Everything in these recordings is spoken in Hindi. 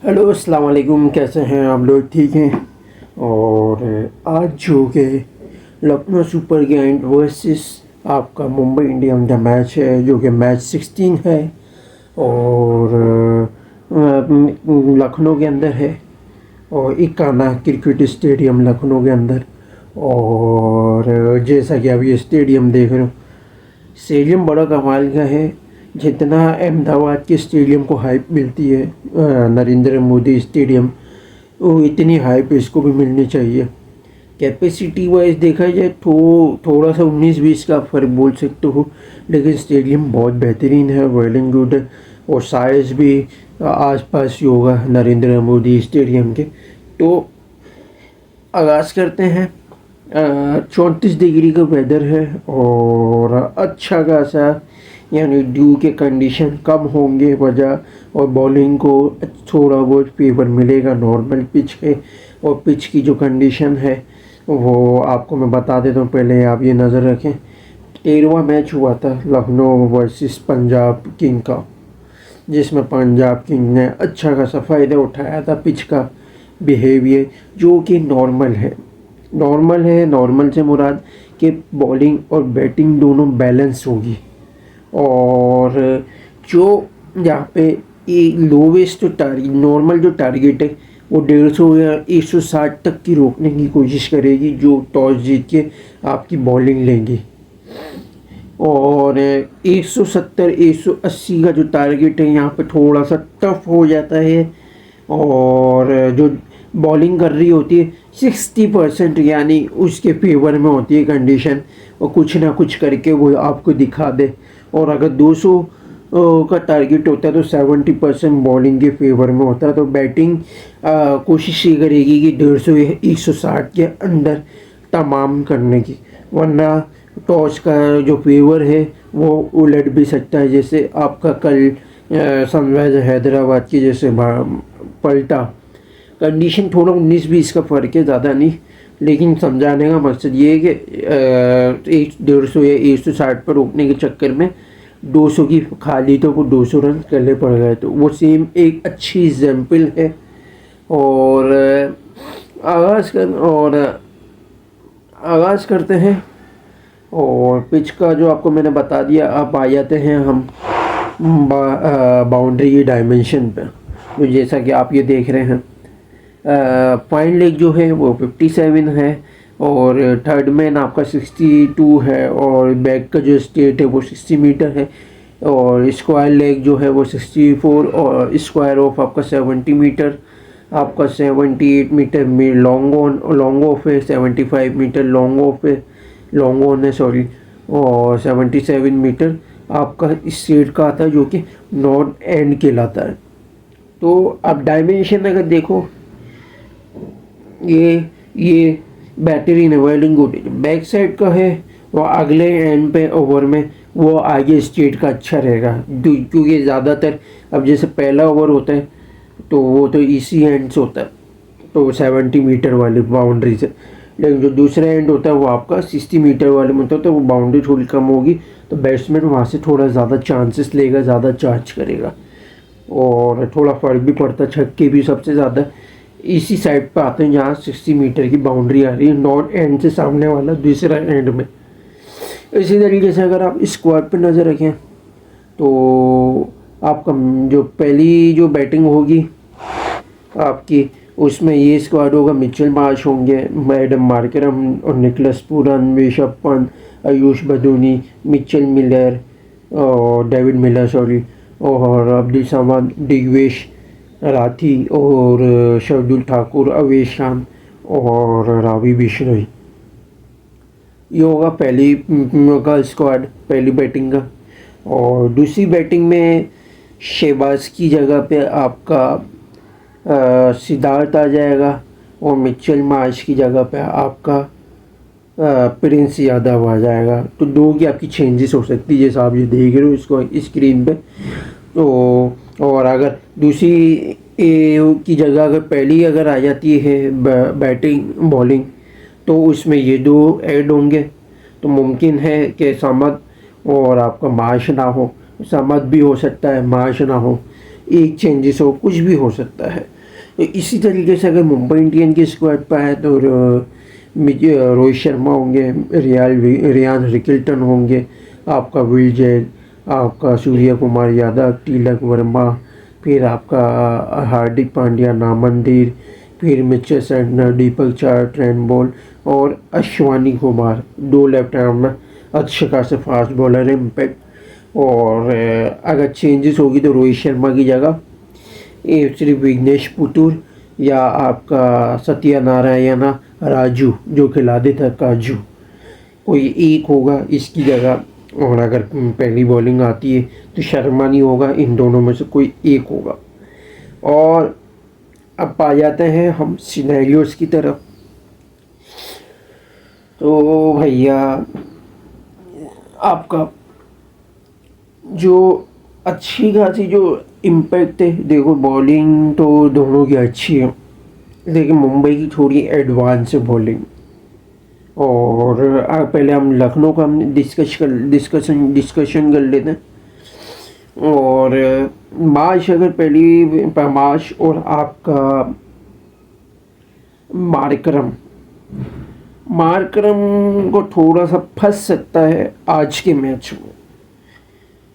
हेलो अस्सलाम वालेकुम, कैसे हैं आप लोग? ठीक हैं। और आज जो कि लखनऊ सुपर जायंट वर्सेस आपका मुंबई इंडियन का मैच है, जो कि मैच 16 है और लखनऊ के अंदर है और इकाना क्रिकेट स्टेडियम लखनऊ के अंदर। और जैसा कि आप ये स्टेडियम देख रहे हो, स्टेडियम बड़ा कमाल का है। जितना अहमदाबाद के स्टेडियम को हाइप मिलती है, नरेंद्र मोदी स्टेडियम, वो इतनी हाइप इसको भी मिलनी चाहिए। कैपेसिटी वाइज देखा जाए तो थोड़ा सा 19-20 का फ़र्क बोल सकते हो, लेकिन स्टेडियम बहुत बेहतरीन है, वेल एंड गुड है। और साइज़ भी आसपास ही होगा नरेंद्र मोदी स्टेडियम के। तो आगाज़ करते हैं। 34 डिग्री का वेदर है और अच्छा खासा, यानी ड्यू के कंडीशन कम होंगे वजह, और बॉलिंग को थोड़ा बहुत फेवर मिलेगा। नॉर्मल पिच है और पिच की जो कंडीशन है वो आपको मैं बता देता हूँ, पहले आप ये नज़र रखें। 13वां मैच हुआ था लखनऊ वर्सेस पंजाब किंग का, जिसमें पंजाब किंग ने अच्छा खासा फ़ायदा उठाया था पिच का बिहेवियर, जो कि नॉर्मल है। नॉर्मल से मुराद कि बॉलिंग और बैटिंग दोनों बैलेंस होगी। और जो यहाँ पे लोवेस्ट जो टारगेट, नॉर्मल जो टारगेट है वो 150 या 160 तक की रोकने की कोशिश करेगी, जो टॉस जीत के आपकी बॉलिंग लेंगी। और 170 180 का जो टारगेट है यहाँ पे थोड़ा सा टफ हो जाता है। और जो बॉलिंग कर रही होती है 60%, यानी उसके फेवर में होती है कंडीशन, और कुछ ना कुछ करके वो आपको दिखा दे। और अगर 200 का टारगेट होता है तो 70% बॉलिंग के फेवर में होता है। तो बैटिंग कोशिश ये करेगी कि 150 या 160 के अंदर तमाम करने की, वरना टॉस का जो फेवर है वो उलट भी सकता है। जैसे आपका कल सनराइजर हैदराबाद की जैसे पलटा, कंडीशन थोड़ा 19-20 का फ़र्क है, ज़्यादा नहीं। लेकिन समझाने का मकसद ये है कि 150 या 160 पर रोकने के चक्कर में 200 की खाली तो वो 200 रन करने पड़ गए। तो वो सेम एक अच्छी एग्जाम्पल है। और आगाज़ करते हैं। और पिच का जो आपको मैंने बता दिया, अब आ जाते हैं हम बाउंड्री की डायमेंशन पे। तो जैसा कि आप ये देख रहे हैं, पॉइंट लेग जो है वो 57 है, और थर्ड मैन आपका 62 है, और बैक का जो स्टेट है वो 60 मीटर है, और स्क्वायर लेग जो है वो 64, और स्क्वायर ऑफ आपका 70 मीटर, आपका 78 मीटर में लॉन्ग ऑफ है, 75 मीटर लॉन्ग ऑन है सॉरी, और 77 मीटर आपका इस सेट का आता है, जो कि नॉर्थ एंड कहलाता है। तो अब डायमेंशन अगर देखो, ये बेहतरीन है, well and good. Back side का है वो अगले एंड पे ओवर में वो आगे स्ट्रेट का अच्छा रहेगा, क्योंकि ज़्यादातर अब जैसे पहला ओवर होता है तो वो तो इसी एंड से होता है, तो 70 मीटर वाली बाउंड्री से। लेकिन जो दूसरा एंड होता है वो आपका 60 मीटर वाले में होता है, तो वो बाउंड्री थोड़ी कम होगी, तो बैट्समैन वहाँ से थोड़ा ज़्यादा चांसेस लेगा, ज़्यादा चार्ज करेगा, और थोड़ा फ़र्क भी पड़ता है। छक्के भी सबसे ज़्यादा इसी साइड पे आते हैं जहाँ 60 मीटर की बाउंड्री आ रही है, नॉर्थ एंड से सामने वाला दूसरा एंड में। इसी तरीके से अगर आप स्क्वाड पे नज़र रखें तो आपका जो पहली जो बैटिंग होगी आपकी, उसमें ये स्क्वाड होगा। मिचेल मार्श होंगे, एडम मार्करम और Nicholas Pooran, Rishabh Pant, Ayush Badoni, Mitchell Miller और डेविड मिलर सॉरी, और अब्दुल समद, दिग्वेश राठी और शार्दुल ठाकुर, अवेश खान और रावी बिश्नोई। ये होगा पहली का स्क्वाड, पहली बैटिंग का। और दूसरी बैटिंग में शहबाज की जगह पे आपका सिद्धार्थ आ जाएगा, और मिचेल मार्श की जगह पे आपका प्रिंस यादव आ जाएगा। तो दो की आपकी चेंजेस हो सकती है, जैसा आप ये देख रहे हो इसको स्क्रीन पे। तो और अगर दूसरी की जगह अगर पहली अगर आ जाती है बैटिंग बॉलिंग, तो उसमें ये दो ऐड होंगे। तो मुमकिन है कि समद और आपका मार्श ना हो, समद भी हो सकता है, मार्श ना हो, एक चेंजेस हो, कुछ भी हो सकता है। तो इसी तरीके से अगर मुंबई इंडियन की स्क्वाड पर आए तो रोहित शर्मा होंगे, रियान रिकिल्टन होंगे, आपका विजय, आपका सूर्य कुमार यादव, तिलक वर्मा, फिर आपका हार्दिक पांड्या, नामंदिर, फिर मिचेल सेंटनर, दीपक चार, ट्रेंट बोल्ट और अश्वानी कुमार, 2 लेफ्ट आर्म में अच्छे खासे फास्ट बॉलर है इम्पैक्ट। और अगर चेंजेस होगी तो रोहित शर्मा की जगह ये सिर्फ विघ्नेश पुतुर या आपका सत्यनारायण राजू जो खिला देता काजू, कोई एक होगा इसकी जगह। और अगर पहली बॉलिंग आती है तो शर्मा नहीं होगा, इन दोनों में से कोई एक होगा। और अब आ जाते हैं हम सिनेरियोस की तरफ। तो भैया आपका जो अच्छी खासी जो इम्पैक्ट है, देखो बॉलिंग तो दोनों की अच्छी है, लेकिन मुंबई की थोड़ी एडवांस है बॉलिंग। और पहले हम लखनऊ का हम डिस्कशन कर लेते हैं। और मार्च अगर पहली मार्च और आपका मार्करम को थोड़ा सा फंस सकता है आज के मैच में।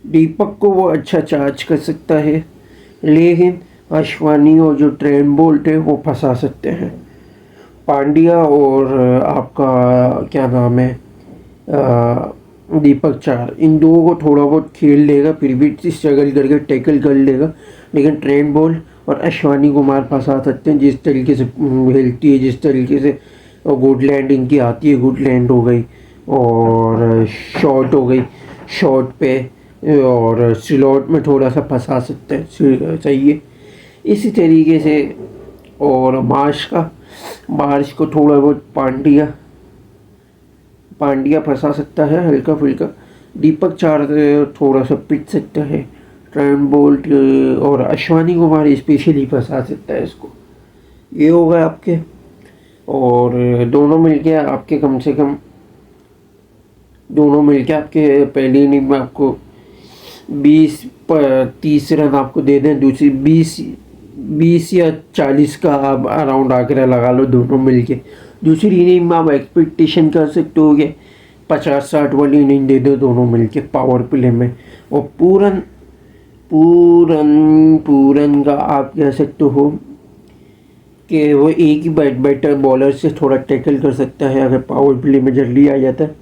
दीपक को वो अच्छा चार्ज कर सकता है, लेकिन अश्वानी और जो ट्रेंट बोल्ट है वो फंसा सकते हैं। पांड्या और आपका क्या नाम है दीपक चार, इन दो को थोड़ा बहुत खेल लेगा, फिर भी स्ट्रगल करके टैकल कर लेगा, लेकिन ट्रेंट बोल्ट और अश्वानी कुमार फंसा सकते हैं। जिस तरीके से खेलती है, जिस तरीके से गुडलैंड इनकी आती है, गुडलैंड हो गई और शॉट हो गई, शॉट पे और स्लॉट में थोड़ा सा फंसा सकते हैं, चाहिए इसी तरीके से। और मार्च को थोड़ा बहुत पांड्या फंसा सकता है हल्का फुल्का, दीपक चार थोड़ा सा पिट सकता है, ट्रेंट बोल्ट और अश्वानी कुमार स्पेशली फंसा सकता है इसको। ये होगा आपके। और दोनों मिलके आपके कम से कम आपके पहली इनिंग में आपको 20-30 रन आपको दे दें, दूसरी 20 या 40 का आप अराउंड आंकड़ा लगा लो दोनों मिलके। दूसरी इनिंग में आप एक्सपेक्टेशन कर सकते हो कि 50-60 वाली इनिंग दे दो दोनों मिलके पावर प्ले में। और पूरन का आप कह सकते हो कि वो एक ही बैटर बॉलर से थोड़ा टैकल कर सकता है अगर पावर प्ले में जल्दी आ जाता है,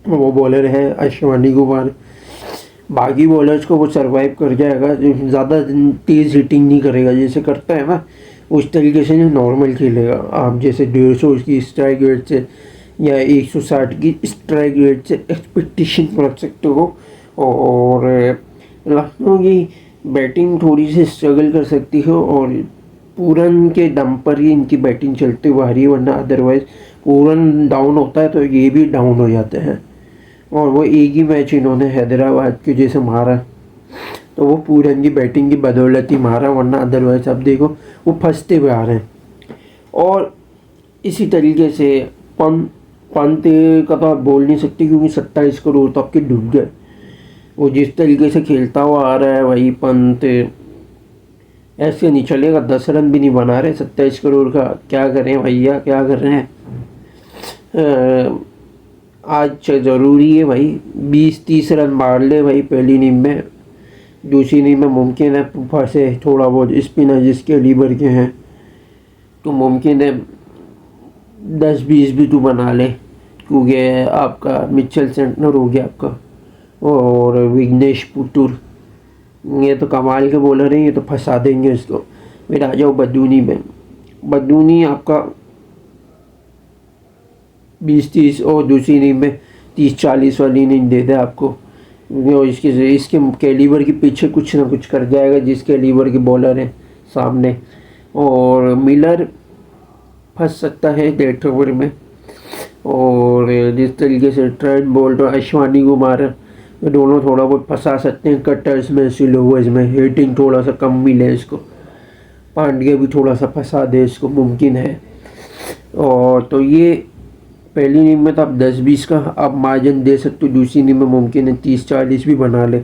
वो बॉलर है अश्वानी कुमार। बाकी बॉलर्स को वो सरवाइव कर जाएगा, ज़्यादा तेज़ हिटिंग नहीं करेगा, जैसे करता है ना उस तरीके से नॉर्मल खेलेगा। आप जैसे 150 की स्ट्राइक रेट से या 160 की स्ट्राइक रेट से एक्सपेक्टेशन रख सकते हो। और लखनऊ की बैटिंग थोड़ी सी स्ट्रगल कर सकती है और पूरन के दम पर ही इनकी बैटिंग चलती हुआ रही, वरना अदरवाइज पूरन डाउन होता है तो ये भी डाउन हो जाते हैं। और वो एक ही मैच इन्होंने हैदराबाद के जैसे मारा तो वो पूरन की बैटिंग की बदौलत ही मारा, वरना अदरवाइज अब देखो वो फंसते हुए आ रहे हैं। और इसी तरीके से पंत का तो आप बोल नहीं सकते क्योंकि 27 करोड़ तो आपके डूब गए। वो जिस तरीके से खेलता हुआ आ रहा है वही पंत ऐसे नहीं चलेगा, 10 रन भी नहीं बना रहे 27 करोड़ का, क्या करें भैया, क्या कर रहे हैं। आज ज़रूरी है भाई 20-30 रन मार ले भाई पहली इनिंग में, दूसरी इनिंग में मुमकिन है फंसे थोड़ा बहुत स्पिनर जिसके लीवर के हैं तो मुमकिन है 10-20 भी तू बना ले, क्योंकि आपका मिचेल सेंटनर हो गया आपका और विघ्नेश पुतुर, ये तो कमाल के बॉलर हैं, ये तो फंसा देंगे इसको। फिर आ जाओ बदूनी में, बदूनी आपका 20-30 और दूसरी इनिंग में 30-40 वाली इनिंग दे दे आपको। इसके कैलिबर के पीछे कुछ ना कुछ कर जाएगा जिस कैलिबर के बॉलर हैं सामने। और मिलर फंस सकता है डेथ ओवर में। और जिस तरीके से ट्रेंट बोल्ट और अश्वानी कुमार दोनों थोड़ा बहुत फंसा सकते हैं कटर्स में, स्लोवर्स में, हिटिंग थोड़ा सा कम मिले इसको। पांड्या भी थोड़ा सा फंसा दे इसको, मुमकिन है। और तो ये पहली इनिंग में तो आप 10-20 का आप मार्जिन दे सकते हो, दूसरी इनिंग में मुमकिन है 30-40 भी बना ले।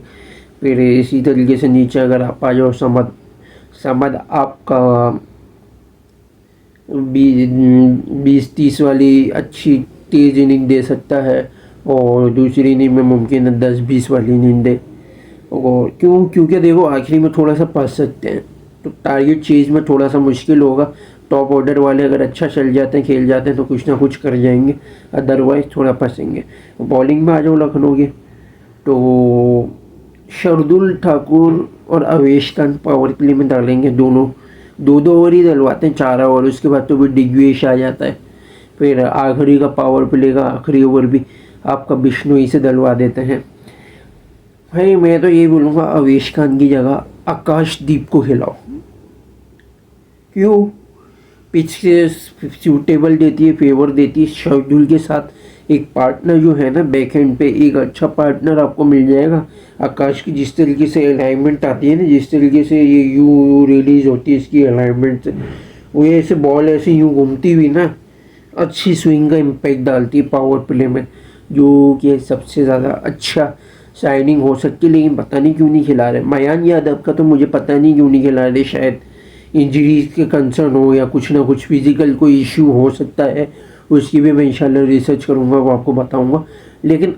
फिर इसी तरीके से नीचे अगर आप आ जाओ समद आपका 20-30 वाली अच्छी तेज़ इनिंग दे सकता है, और दूसरी इनिंग में मुमकिन है 10-20 वाली इनिंग दे। और क्योंकि देखो आखिरी में थोड़ा सा फंस सकते हैं, तो टारगेट चेज में थोड़ा सा मुश्किल होगा। टॉप ऑर्डर वाले अगर अच्छा चल जाते हैं, खेल जाते हैं, तो कुछ ना कुछ कर जाएंगे, अदरवाइज थोड़ा फंसेंगे। बॉलिंग में आ जाओ लखनऊ के, तो शार्दुल ठाकुर और अवेश खान पावर प्ले में डालेंगे। दोनों 2-2 ओवर ही डलवाते हैं, 4 ओवर, उसके बाद तो फिर दिग्विजय आ जाता है। फिर आखिरी का पावर प्ले का आखिरी ओवर भी आपका बिश्नोई से डलवा देते हैं। भाई मैं तो ये बोलूँगा, अवेश खान की जगह आकाशदीप को खिलाओ। क्यों? पिच से सूटेबल देती है, फेवर देती है। शार्दुल के साथ एक पार्टनर जो है ना बैक एंड पे, एक अच्छा पार्टनर आपको मिल जाएगा। आकाश की जिस तरीके से अलाइनमेंट आती है ना, जिस तरीके से ये यू रिलीज होती है इसकी अलाइनमेंट से, वो ऐसे बॉल ऐसे यूँ घूमती हुई ना, अच्छी स्विंग का इम्पैक्ट डालती है पावर प्ले में, जो कि सबसे ज़्यादा अच्छा साइनिंग हो सकती है। लेकिन पता नहीं क्यों नहीं खिला रहे मयांक यादव का, तो मुझे पता नहीं क्यों नहीं खिला रहे। शायद इंजरीज के कंसर्न हो, या कुछ ना कुछ फिजिकल कोई इश्यू हो सकता है, उसकी भी मैं इंशाल्लाह रिसर्च करूँगा, वो आपको बताऊँगा। लेकिन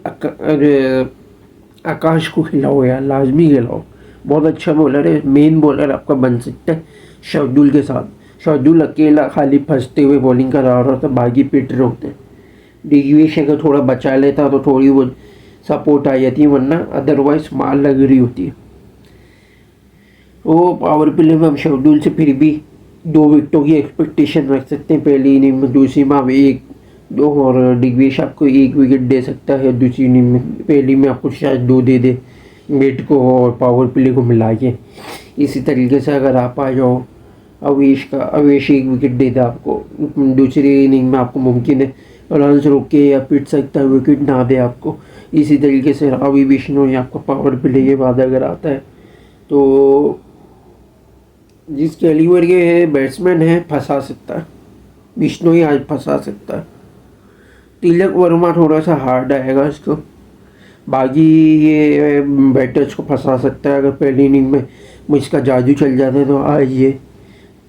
आकाश को खिलाओ यार, लाजमी खिलाओ। बहुत अच्छा बॉलर है, मेन बॉलर आपका बन सकता है शार्दुल के साथ। शार्दुल अकेला खाली फंसते हुए बॉलिंग कर रहा था, बाकी पिट रहे होते हैं। दिग्विजय अगर थोड़ा बचा लेता तो थोड़ी बहुत सपोर्ट आ जाती है, वरना अदरवाइज मार लग रही होती है। वो पावर प्ले में हम शार्दुल से फिर भी 2 विकेटों की एक्सपेक्टेशन रख सकते हैं पहली इनिंग में। दूसरी में आप 1-2, और दिग्विजय आपको 1 विकेट दे सकता है दूसरी इनिंग में। पहली में आपको शायद 2 दे दे मिड को और पावर प्ले को मिला के। इसी तरीके से अगर आप आ जाओ, अवेश 1 विकेट दे दे आपको, दूसरी इनिंग में आपको मुमकिन है रन रोक के या पिट सकता है, विकेट ना दे आपको। इसी तरीके से रवि बिश्नोई आपका पावर प्ले के बाद अगर आता है, तो जिस कैलिबर के बैट्समैन है फंसा सकता है। बिश्नोई आज फंसा सकता है। तिलक वर्मा थोड़ा सा हार्ड आएगा इसको, बाकी ये बैटर्स को फंसा सकता है। अगर पहली इनिंग में मुझका जादू चल जाता है, तो आज ये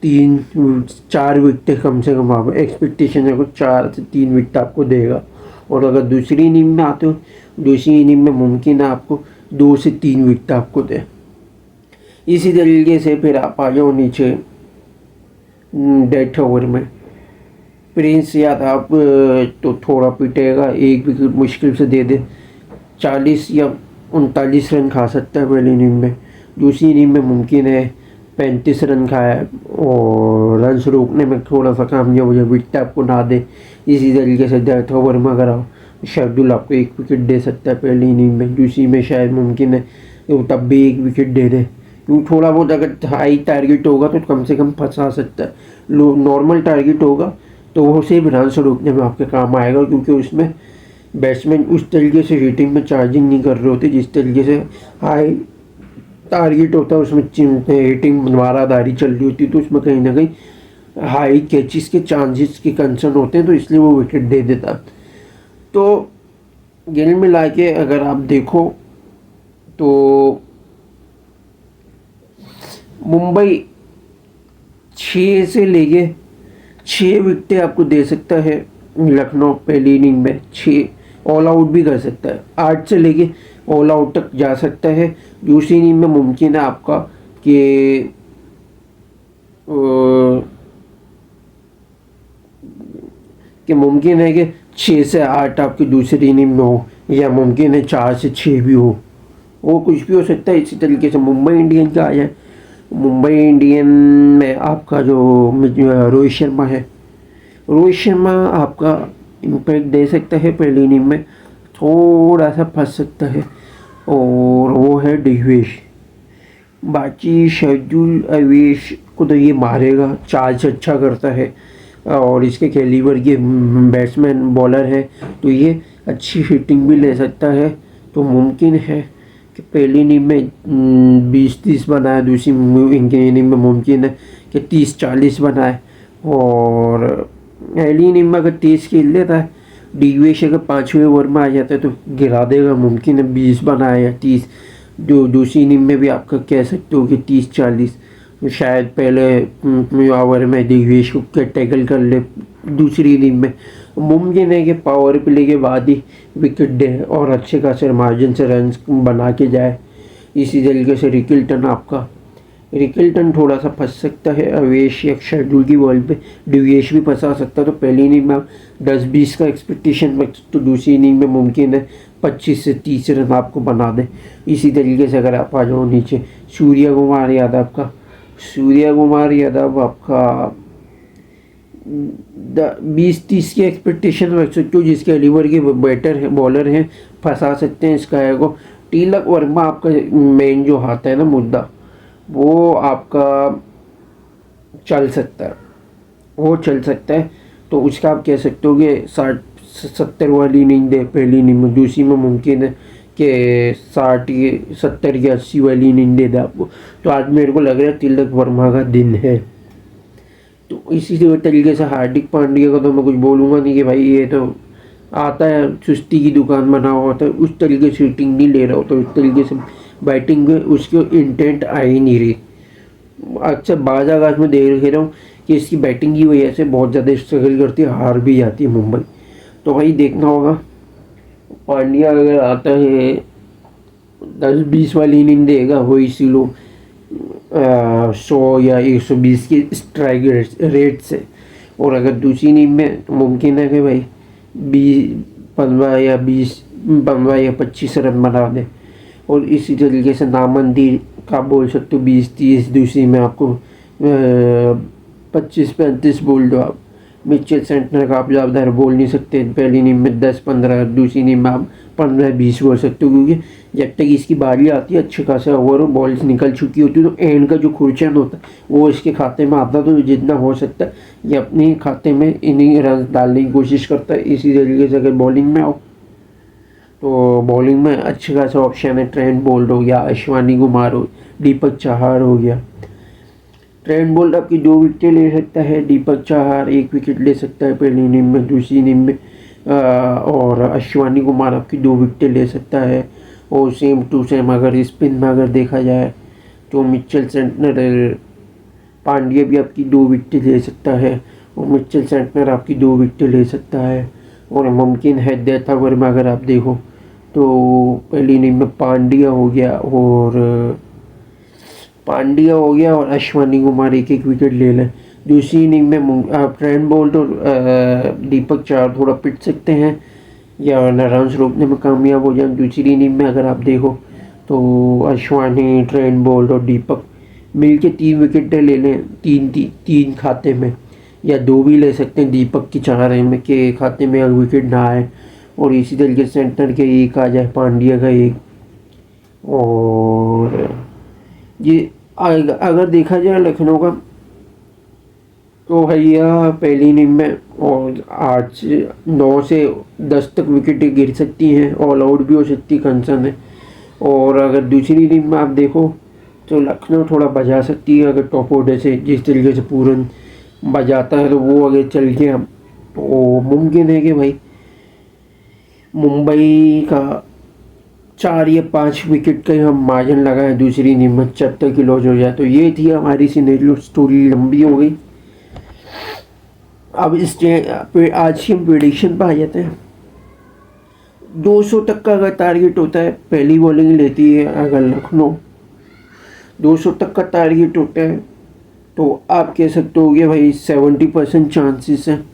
3-4 विकेट कम से कम आप एक्सपेक्टेशन है, कुछ 4 से 3 विकेट आपको देगा। और अगर दूसरी इनिंग में आते हो, दूसरी इनिंग में मुमकिन है आपको 2 से 3 विकेट आपको दे। इसी तरीके से फिर आप आ जाओ नीचे डेथ ओवर में। प्रिंस यादव तो थोड़ा पिटेगा, 1 विकेट मुश्किल से दे दे, 40 या 39 रन खा सकता है पहली इनिंग में। दूसरी इनिंग में मुमकिन है 35 रन खाए, और रन रोकने में थोड़ा सा कामयाब हो जाए, विकेट आपको ना दे। इसी तरीके से डेथ ओवर में अगर आओ, शार्दुल आपको 1 विकेट दे सकता है पहली इनिंग में। दूसरी में शायद मुमकिन है वो तब भी 1 विकेट दे दे, क्योंकि थोड़ा बहुत अगर हाई टारगेट होगा तो कम से कम फंसा सकता है। लो नॉर्मल टारगेट होगा तो वो सिर्फ रन रोकने में आपके काम आएगा, क्योंकि उसमें बैट्समैन उस तरीके से हिटिंग में चार्जिंग नहीं कर रहे होते जिस तरीके से हाई टारगेट होता है। उसमें हिटिंग मारादारी चल रही होती है, तो उसमें कहीं ना कहीं हाई कैचेस के चांसेस के कंसर्न होते हैं, तो इसलिए वो विकेट दे देता। तो गेम मिला के अगर आप देखो तो मुंबई 6 से लेके 6 विकेटें आपको दे सकता है। लखनऊ पहली इनिंग में 6 ऑल आउट भी कर सकता है, 8 से लेके ऑल आउट तक जा सकता है। दूसरी इनिंग में मुमकिन है आपका कि मुमकिन है कि 6 से 8 आपकी दूसरी इनिंग में हो, या मुमकिन है 4 से 6 भी हो, वो कुछ भी हो सकता है। इसी तरीके से मुंबई इंडियन का आ जाए, मुंबई इंडियन में आपका जो रोहित शर्मा है, रोहित शर्मा आपका इम्पैक्ट दे सकता है पहली इनिंग में, थोड़ा सा फंस सकता है, और वो है दिग्विजय। बाकी शार्दुल अवेश को तो ये मारेगा, चार्ज अच्छा करता है, और इसके कैलिबर के बैट्समैन बॉलर है, तो ये अच्छी हिटिंग भी ले सकता है। तो मुमकिन है कि पहली इनिंग में 20-30 बनाए, दूसरी इनिंग में मुमकिन है कि 30-40 बनाए, और पहली इनिंग में अगर 30 खेल लेता है, दिग्विजय अगर 5वें ओवर में आ जाता है तो गिरा देगा, मुमकिन है 20 बनाए या 30। जो दूसरी इनिंग में भी आपका कह सकते हो कि 30-40। शायद पहले ओवर में दिग्विजय को टैकल कर ले दूसरी इनिंग में। मुमकिन है कि पावर प्ले के बाद ही विकेट दे और अच्छे खासे मार्जिन से रन बना के जाए। इसी तरीके से रिकिल्टन थोड़ा सा फंस सकता है अवेश या शेड्यूल की बॉल पे। डिविएश भी फंसा सकता है। तो पहली इनिंग में 10-20 का एक्सपेक्टेशन रख, तो दूसरी इनिंग में मुमकिन है 25 से 30 रन आपको बना दे। इसी तरीके से अगर आप आ जाओ नीचे, सूर्य कुमार यादव आपका 20-30 की एक्सपेक्टेशन रख सकते हो, जिसके एलिवर के बैटर है, बॉलर हैं, फंसा सकते हैं स्काई को। तिलक वर्मा आपका मेन जो हाथ है ना मुद्दा, वो आपका चल सकता है। तो उसका आप कह सकते हो कि 60-70 वाली इनिंग दे पहली इनिंग में। दूसरी में मुमकिन है कि 60-70 या 80 वाली इनिंग दे आपको। तो आज मेरे को लग रहा है तिलक वर्मा का दिन है। तो इसी तरीके से हार्दिक पांड्या का तो मैं कुछ बोलूँगा नहीं कि भाई ये तो आता है सुस्ती की दुकान बना हुआ होता है, उस तरीके से शूटिंग नहीं ले रहा होता, उस तरीके से बैटिंग में उसकी इंटेंट आ ही नहीं रही। अक्सर बाज़ आगाज में देख रहा हूँ कि इसकी बैटिंग की वजह से बहुत ज़्यादा स्ट्रगल करती है, हार भी जाती है मुंबई। तो भाई देखना होगा, पांड्या अगर आता है 10-20 वाली इनिंग देगा वही सी लोग 100 या 120 की स्ट्राइक रेट से। और अगर दूसरी इनिंग में तो मुमकिन है कि भाई 15 या 25 रन बना दे। और इसी तरीके से नामंदी का बोल सकते हो 20-30, दूसरी में आपको 25-35 बोल दो आप। मिचेल सेंटनर का आप ज़्यादा बोल नहीं सकते, पहली इनिंग में 10-15, दूसरी इनिंग में आप 15-20 बोल सकते हो, क्योंकि जब तक इसकी बारी आती है अच्छे खासे ओवर बॉल्स निकल चुकी होती है, तो एंड का जो खुर्चन होता है वो इसके खाते में आता है। तो जितना हो सकता है ये अपने खाते में इनिंग रन डालने की कोशिश करता है। इसी तरीके से अगर बॉलिंग में आओ तो बॉलिंग में अच्छे खासा ऑप्शन है। ट्रेंट बोल्ट हो गया, अश्वानी कुमार हो, दीपक चाहर हो गया। ट्रेंट बोल्ट आपकी 2 विकेटें ले सकता है, दीपक चाहर 1 विकेट ले सकता है पहली इनिंग में, दूसरी इनिंग में और अश्वानी कुमार आपकी 2 विकेटें ले सकता है। और सेम टू सेम अगर स्पिन में अगर देखा जाए तो मिचेल सेंटनर पांड्या भी आपकी 2 विकेटें ले सकता है, और मिचेल सेंटनर आपकी 2 विकेटें ले सकता है। और मुमकिन है देता वर्मा अगर आप देखो तो पहली इनिंग में पांड्या हो गया और अश्वानी कुमार 1-1 विकेट ले लें। दूसरी इनिंग में ट्रेंट बोल्ट और दीपक चाहर थोड़ा पिट सकते हैं या रन्स रोकने में कामयाब हो जाए। दूसरी इनिंग में अगर आप देखो तो अश्वानी, ट्रेंट बोल्ट और दीपक मिलके 3 विकेटें ले लें, तीन खाते में, या 2 भी ले सकते हैं दीपक की चार में के खाते में अगर विकेट ना आए। और इसी तरीके से सेंटर के 1 आ जाए, पांड्या का 1। और ये अगर देखा जाए लखनऊ का तो भैया पहली इनिंग में और 8 से 9 से 10 तक विकेटें गिर सकती हैं, ऑल आउट भी हो सकती कंसर्न है। और अगर दूसरी इनिंग में आप देखो तो लखनऊ थोड़ा बजा सकती है, अगर टॉप ऑर्डर से जिस तरीके से पूरन बजाता है तो वो अगर चल गया तो मुमकिन है कि भाई मुंबई का 4 या 5 विकेट का हम मार्जिन लगाए दूसरी इनिंग में, 74 की लॉस हो जाए। तो ये थी हमारी सिनेरियो, स्टोरी लंबी हो गई। अब आज की हम प्रेडिक्शन पर आ जाते हैं। 200 तक का अगर टारगेट होता है, पहली बॉलिंग लेती है अगर लखनऊ, 200 तक का टारगेट होता है तो आप कह सकते हो कि भाई 70% चांसेस हैं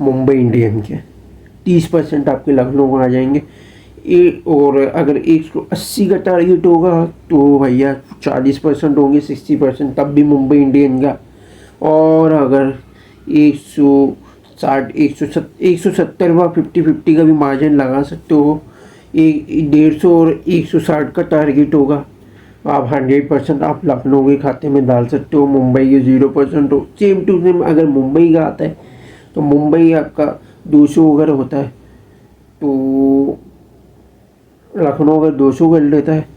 मुंबई इंडियन के, 30% आपके लखनऊ को आ जाएंगे। और अगर 180 का टारगेट होगा तो भैया 40% होंगे, 60% तब भी मुंबई इंडियन का। और अगर 160, 170 व 50-50 का भी मार्जिन लगा सकते हो। 150 और 160 का टारगेट होगा, आप 100% आप लखनऊ के खाते में डाल सकते हो। मुंबई के 0% हो। सेम टू सेम अगर मुंबई का आता है तो मुंबई आपका 200 अगर होता है तो लखनऊ अगर 200 कर लेता है,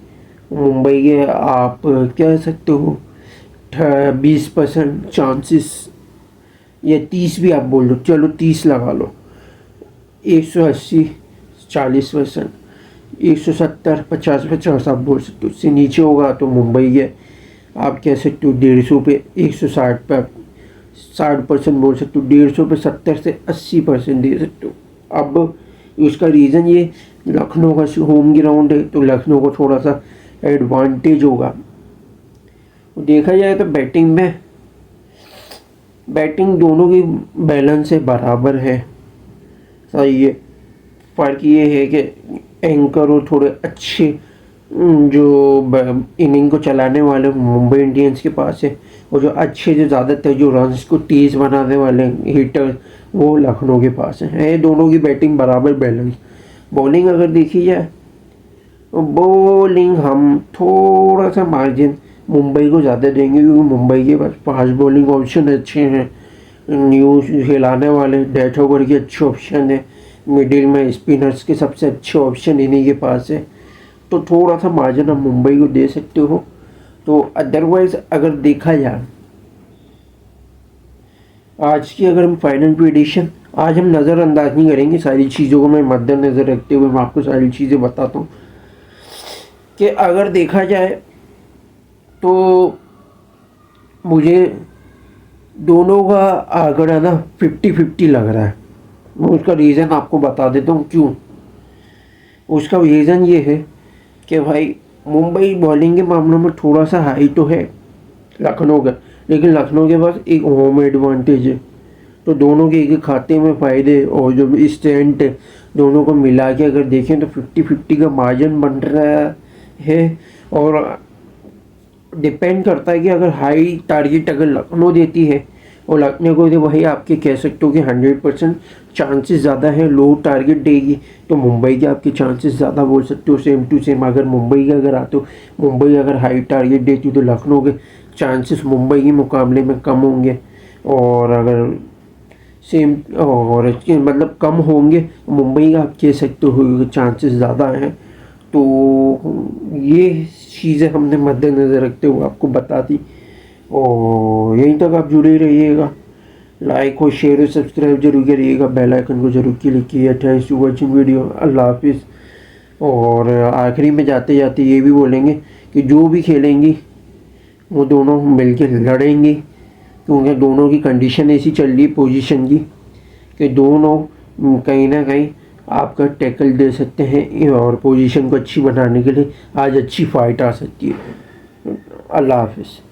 मुंबई के आप कह सकते हो 20% चांसेस, या 30 भी आप बोल दो, चलो 30 लगा लो। 180 40%, 170 50-50 आप बोल सकते हो। उससे नीचे होगा तो मुंबई के आप कह सकते हो 150 पे 160 पे 60% बोल सकते हो, 150 पे 70 से 80% दे सकते हो। अब उसका रीज़न ये लखनऊ का होम ग्राउंड है, तो लखनऊ को थोड़ा सा एडवांटेज होगा। देखा जाए तो बैटिंग दोनों की बैलेंस है, बराबर है, सही है। फ़र्क ये है कि एंकर और थोड़े अच्छे जो इनिंग को चलाने वाले मुंबई इंडियंस के पास है, और जो अच्छे जो ज़्यादातर जो रन्स को तेज़ बनाने वाले हिटर वो लखनऊ के पास है दोनों की बैटिंग बराबर बैलेंस। बॉलिंग अगर देखी जाए तो बॉलिंग हम थोड़ा सा मार्जिन मुंबई को ज़्यादा देंगे, क्योंकि मुंबई के पास फास्ट बॉलिंग ऑप्शन अच्छे हैं, न्यूज़ हिलाने वाले डेथ ओवर के अच्छे ऑप्शन है, मिडिल में स्पिनर्स के सबसे अच्छे ऑप्शन इन्हीं के पास है, तो थोड़ा सा मार्जिन आप मुंबई को दे सकते हो। तो अदरवाइज अगर देखा जाए आज की अगर हम फाइनल प्रेडिक्शन, आज हम नज़रअंदाज नहीं करेंगे, सारी चीज़ों को मैं मद्देनज़र रखते हुए मैं आपको सारी चीज़ें बताता हूँ कि अगर देखा जाए तो मुझे दोनों का आंकड़ा ना 50-50 लग रहा है। मैं उसका रीज़न आपको बता देता हूँ क्यों। उसका रीज़न ये है कि भाई मुंबई बॉलिंग के मामलों में थोड़ा सा हाई तो है लखनऊ का, लेकिन लखनऊ के पास एक होम एडवांटेज है, तो दोनों के एक खाते में फ़ायदे और जो स्ट्रेंथ है दोनों को मिला के अगर देखें तो 50-50 का मार्जिन बन रहा है। और डिपेंड करता है कि अगर हाई टारगेट अगर लखनऊ देती है और लखनऊ को तो वही आपके कह सकते हो कि 100% चांसेस ज़्यादा है लो टारगेट देगी, तो मुंबई के आपके चांसेस ज़्यादा बोल सकते हो सेम टू सेम। अगर मुंबई के अगर आते हो, मुंबई अगर हाई टारगेट देती हो तो लखनऊ के चांसेस मुंबई के मुकाबले में कम होंगे, और अगर सेम और मतलब कम होंगे मुंबई का आप कह सकते हो चांसेस ज़्यादा हैं। तो ये चीज़ें हमने मद्देनज़र रखते हुए आपको बता दी, और यहीं तक आप जुड़े रहिएगा। लाइक और शेयर और सब्सक्राइब जरूर करिएगा, बेल आइकन को जरूर क्लिक कीजिए। थैंक्स टू वॉचिंग वीडियो, अल्लाह हाफिज़। और आखिरी में जाते जाते ये भी बोलेंगे कि जो भी खेलेंगी वो दोनों मिलकर लड़ेंगी, क्योंकि दोनों की कंडीशन ऐसी चल रही है पोजीशन की कि दोनों कहीं ना कहीं आपका टैकल दे सकते हैं, और पोजीशन को अच्छी बनाने के लिए आज अच्छी फाइट आ सकती है। अल्लाह हाफिज़।